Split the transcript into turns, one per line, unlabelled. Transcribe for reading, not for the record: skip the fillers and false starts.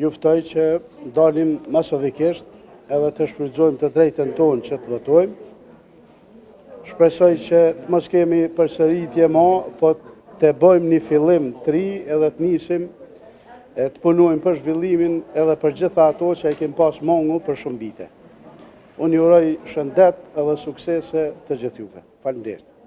juftoj që dalim masovikisht edhe të shfrytëzojmë të drejtën tonë që të votojmë. Shpresoj që të mos kemi përsëritje më, po të bëjmë një fillim të ri edhe të nisim të punojmë për zhvillimin edhe për gjitha ato që e kemi pas mungu për shumë vite. Unë ju uroj shëndet edhe suksese të gjithë juve. Faleminderit.